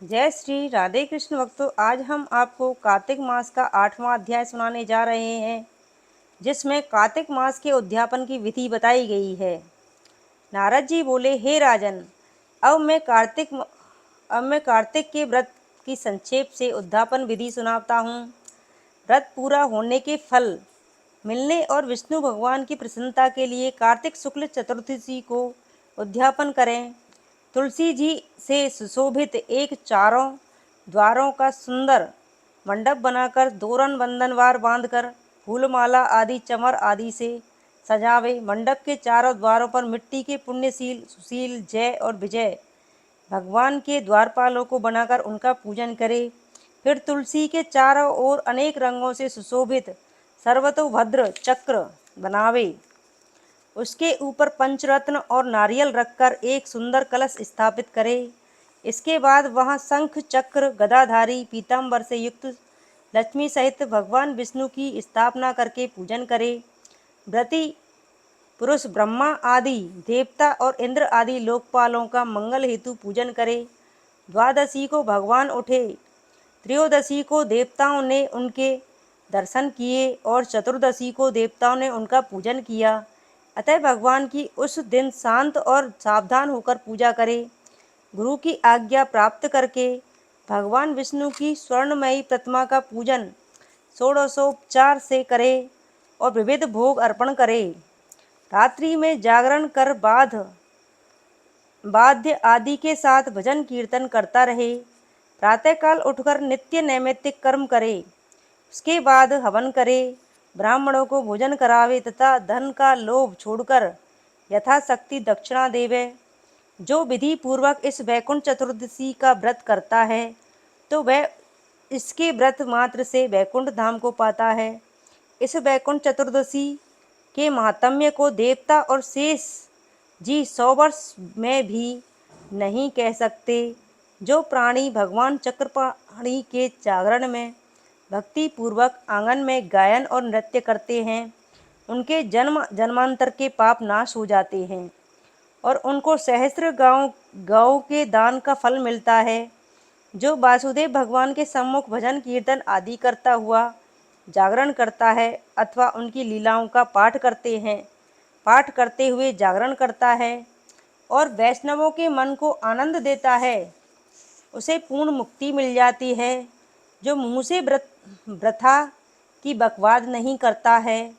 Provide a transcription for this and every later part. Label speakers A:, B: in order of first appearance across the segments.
A: जय श्री राधे कृष्ण भक्तों। आज हम आपको कार्तिक मास का 8वां अध्याय सुनाने जा रहे हैं, जिसमें कार्तिक मास के उद्यापन की विधि बताई गई है। नारद जी बोले, हे राजन, अब मैं कार्तिक के व्रत की संक्षेप से उद्यापन विधि सुनाता हूँ। व्रत पूरा होने के फल मिलने और विष्णु भगवान की प्रसन्नता के लिए कार्तिक शुक्ल चतुर्दशी को उद्यापन करें। तुलसी जी से सुशोभित एक चारों द्वारों का सुंदर मंडप बनाकर तोरण बंधनवार बांधकर फूलमाला आदि चमर आदि से सजावे। मंडप के चारों द्वारों पर मिट्टी के पुण्यशील सुशील जय और विजय भगवान के द्वारपालों को बनाकर उनका पूजन करे। फिर तुलसी के चारों ओर अनेक रंगों से सुशोभित सर्वतोभद्र चक्र बनावे। उसके ऊपर पंचरत्न और नारियल रखकर एक सुंदर कलश स्थापित करे। इसके बाद वहां शंख चक्र गदाधारी पीताम्बर से युक्त लक्ष्मी सहित भगवान विष्णु की स्थापना करके पूजन करे। व्रती पुरुष ब्रह्मा आदि देवता और इंद्र आदि लोकपालों का मंगल हेतु पूजन करे। द्वादशी को भगवान उठे, त्रयोदशी को देवताओं ने उनके दर्शन किए और चतुर्दशी को देवताओं ने उनका पूजन किया। अतः भगवान की उस दिन शांत और सावधान होकर पूजा करे। गुरु की आज्ञा प्राप्त करके भगवान विष्णु की स्वर्णमयी प्रतिमा का पूजन षोडशोपचार से करे और विविध भोग अर्पण करे। रात्रि में जागरण कर वाद्य आदि के साथ भजन कीर्तन करता रहे। प्रातःकाल उठकर नित्य नैमित्तिक कर्म करे। उसके बाद हवन करे, ब्राह्मणों को भोजन करावे तथा धन का लोभ छोड़कर यथाशक्ति दक्षिणा देवे। जो विधि पूर्वक इस वैकुंठ चतुर्दशी का व्रत करता है, तो वह इसके व्रत मात्र से वैकुंठ धाम को पाता है। इस वैकुंठ चतुर्दशी के महात्म्य को देवता और शेष जी 100 वर्ष में भी नहीं कह सकते। जो प्राणी भगवान चक्रपाणि के जागरण में भक्ति पूर्वक आंगन में गायन और नृत्य करते हैं, उनके जन्म जन्मांतर के पाप नाश हो जाते हैं और उनको सहस्त्र गौ के दान का फल मिलता है। जो वासुदेव भगवान के सम्मुख भजन कीर्तन आदि करता हुआ जागरण करता है अथवा उनकी लीलाओं का पाठ करते हुए जागरण करता है और वैष्णवों के मन को आनंद देता है, उसे पूर्ण मुक्ति मिल जाती है। जो मुँह से वृथा की बकवाद नहीं करता है,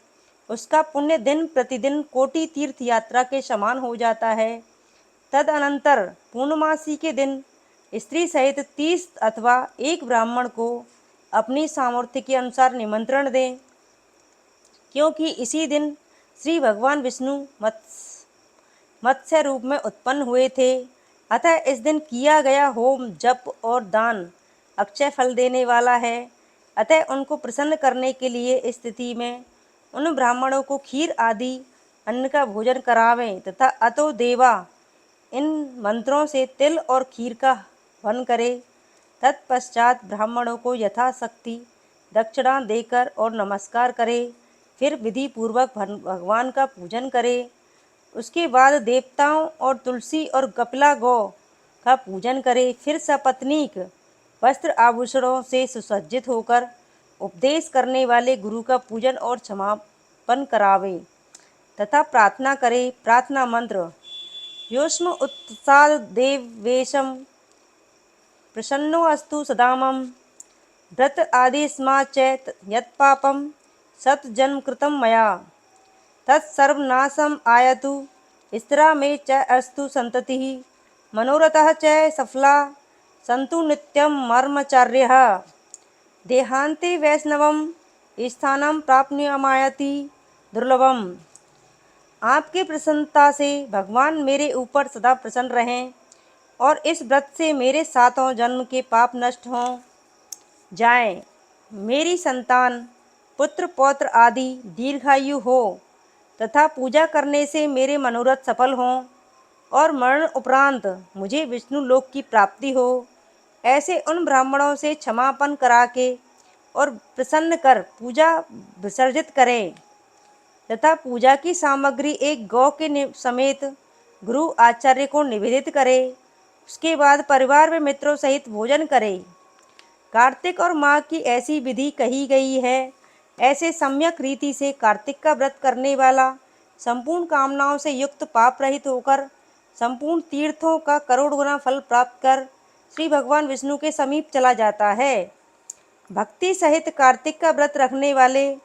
A: उसका पुण्य दिन प्रतिदिन कोटि तीर्थ यात्रा के समान हो जाता है। तदनंतर पूर्णमासी के दिन स्त्री सहित 30 अथवा एक ब्राह्मण को अपनी सामर्थ्य के अनुसार निमंत्रण दें, क्योंकि इसी दिन श्री भगवान विष्णु मत्स्य रूप में उत्पन्न हुए थे। अतः इस दिन किया गया होम जप और दान अक्षय फल देने वाला है। अतः उनको प्रसन्न करने के लिए इस स्थिति में उन ब्राह्मणों को खीर आदि अन्न का भोजन करावें तथा अतो देवा इन मंत्रों से तिल और खीर का हवन करे। तत्पश्चात ब्राह्मणों को यथाशक्ति दक्षिणा देकर और नमस्कार करे। फिर विधि पूर्वक भगवान का पूजन करे। उसके बाद देवताओं और तुलसी और कपिला गौ का पूजन करे। फिर सपत्नीक वस्त्र आभूषणों से सुसज्जित होकर उपदेश करने वाले गुरु का पूजन और समापन करावे तथा प्रार्थना करे। प्रार्थना मंत्र: योस्म उत्साद देवेशम प्रसन्नो अस्तु सदामम व्रत आदि स्मा च यत्पापम सतजन्म कृतं मया तत्सर्वनाशम आयतु स्थिरा मे च अस्तु संततिः मनोरथः च सफला सन्तु नित्यं मर्मचार्यः देहान्ते वैष्णवं स्थानं प्राप्नुयामायति दुर्लभम। आपकी प्रसन्नता से भगवान मेरे ऊपर सदा प्रसन्न रहें और इस व्रत से मेरे 7 जन्म के पाप नष्ट हों जाएं। मेरी संतान पुत्र पौत्र आदि दीर्घायु हो तथा पूजा करने से मेरे मनोरथ सफल हों और मरण उपरांत मुझे विष्णु लोक की प्राप्ति हो। ऐसे उन ब्राह्मणों से क्षमापन करा के और प्रसन्न कर पूजा विसर्जित करें तथा पूजा की सामग्री एक गौ के समेत गुरु आचार्य को निवेदित करें उसके बाद परिवार व मित्रों सहित भोजन करें। कार्तिक और माघ की ऐसी विधि कही गई है। ऐसे सम्यक रीति से कार्तिक का व्रत करने वाला संपूर्ण कामनाओं से युक्त पाप रहित होकर संपूर्ण तीर्थों का करोड़ गुना फल प्राप्त कर श्री भगवान विष्णु के समीप चला जाता है। भक्ति सहित कार्तिक का व्रत रखने वाले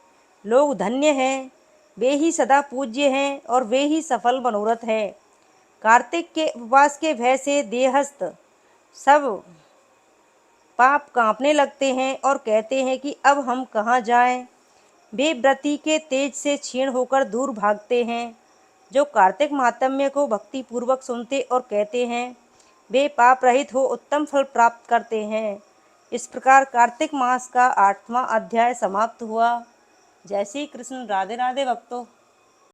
A: लोग धन्य हैं, वे ही सदा पूज्य हैं और वे ही सफल मनोरथ है। कार्तिक के उपवास के भय से देहस्थ सब पाप कांपने लगते हैं और कहते हैं कि अब हम कहाँ जाएं। वे व्रती के तेज से क्षीण होकर दूर भागते हैं। जो कार्तिक महात्म्य को भक्ति पूर्वक सुनते और कहते हैं, वे पाप रहित हो उत्तम फल प्राप्त करते हैं। इस प्रकार कार्तिक मास का 8वां अध्याय समाप्त हुआ। जय श्री कृष्ण। राधे राधे भक्तों।